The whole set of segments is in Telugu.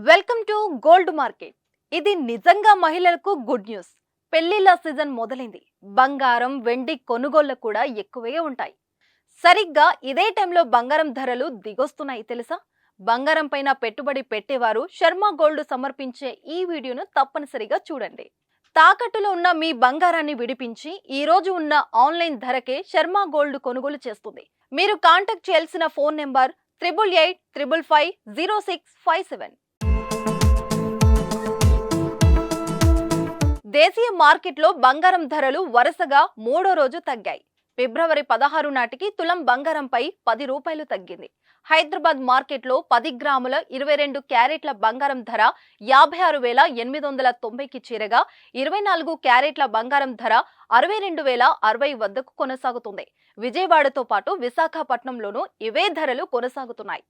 Welcome to gold market. ఇది నిజంగా మహిళలకు గుడ్ న్యూస్. పెళ్లిళ్ళ సీజన్ మొదలైంది. బంగారం, వెండి కొనుగోళ్లు కూడా ఎక్కువే ఉంటాయి. సరిగ్గా ఇదే టైంలో బంగారం ధరలు దిగొస్తున్నాయి తెలుసా? బంగారం పైన పెట్టుబడి పెట్టేవారు శర్మ గోల్డ్ సమర్పించే ఈ వీడియోను తప్పనిసరిగా చూడండి. తాకట్టులో ఉన్న మీ బంగారాన్ని విడిపించి ఈ రోజు ఉన్న ఆన్లైన్ ధరకే శర్మ గోల్డ్ కొనుగోలు చేస్తుంది. మీరు కాంటాక్ట్ చేయాల్సిన ఫోన్ నెంబర్ 8885550657. దేశీయ మార్కెట్లో బంగారం ధరలు వరుసగా మూడో రోజు తగ్గాయి. ఫిబ్రవరి 16 నాటికి తులం బంగారంపై 10 రూపాయలు తగ్గింది. హైదరాబాద్ మార్కెట్లో 10 గ్రాముల 22 క్యారెట్ల బంగారం ధర 56,890కి చేరగా 24 క్యారెట్ల బంగారం ధర 62,060 వద్దకు కొనసాగుతుంది. విజయవాడతో పాటు విశాఖపట్నంలోనూ ఇవే ధరలు కొనసాగుతున్నాయి.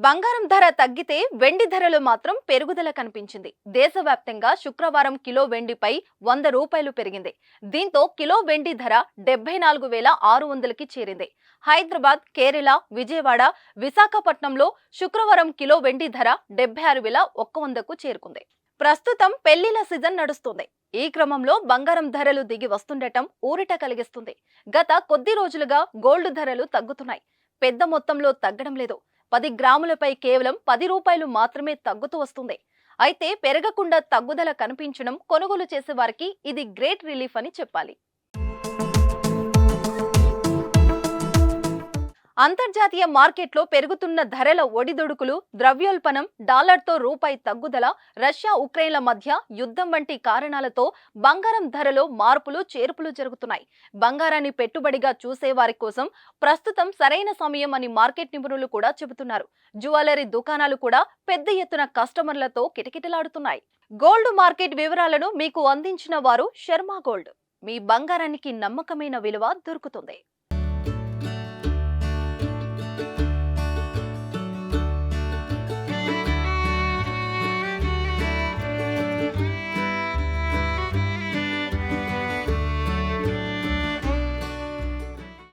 బంగారం ధర తగ్గితే వెండి ధరలు మాత్రం పెరుగుదల కనిపించింది. దేశవ్యాప్తంగా శుక్రవారం కిలో వెండిపై 100 రూపాయలు పెరిగింది. దీంతో కిలో వెండి ధర 74,600కి చేరింది. హైదరాబాద్, కేరళ, విజయవాడ, విశాఖపట్నంలో శుక్రవారం కిలో వెండి ధర 76,100కు చేరుకుంది. ప్రస్తుతం పెళ్లిళ్ల సీజన్ నడుస్తుంది. ఈ క్రమంలో బంగారం ధరలు దిగి వస్తుండటం ఊరట కలిగిస్తుంది. గత కొద్ది రోజులుగా గోల్డ్ ధరలు తగ్గుతున్నాయి. పెద్ద మొత్తంలో తగ్గడం లేదు. 10 గ్రాములపై కేవలం 10 రూపాయలు మాత్రమే తగ్గుతూ వస్తుంది. అయితే పెరగకుండా తగ్గుదల కనిపించడం కొనుగోలు చేసే వారికి ఇది గ్రేట్ రిలీఫ్ అని చెప్పాలి. అంతర్జాతీయ మార్కెట్లో పెరుగుతున్న ధరల ఒడిదుడుకులు, ద్రవ్యోల్బణం, డాలర్తో రూపాయి తగ్గుదల, రష్యా ఉక్రెయిన్ల మధ్య యుద్ధం వంటి కారణాలతో బంగారం ధరలో మార్పులు చేర్పులు జరుగుతున్నాయి. బంగారాన్ని పెట్టుబడిగా చూసే వారి కోసం ప్రస్తుతం సరైన సమయం అని మార్కెట్ నిపుణులు కూడా చెబుతున్నారు. జ్యువెలరీ దుకాణాలు కూడా పెద్ద ఎత్తున కస్టమర్లతో కిటకిటలాడుతున్నాయి. గోల్డ్ మార్కెట్ వివరాలను మీకు అందించిన వారు శర్మ గోల్డ్. మీ బంగారానికి నమ్మకమైన విలువ దొరుకుతుంది.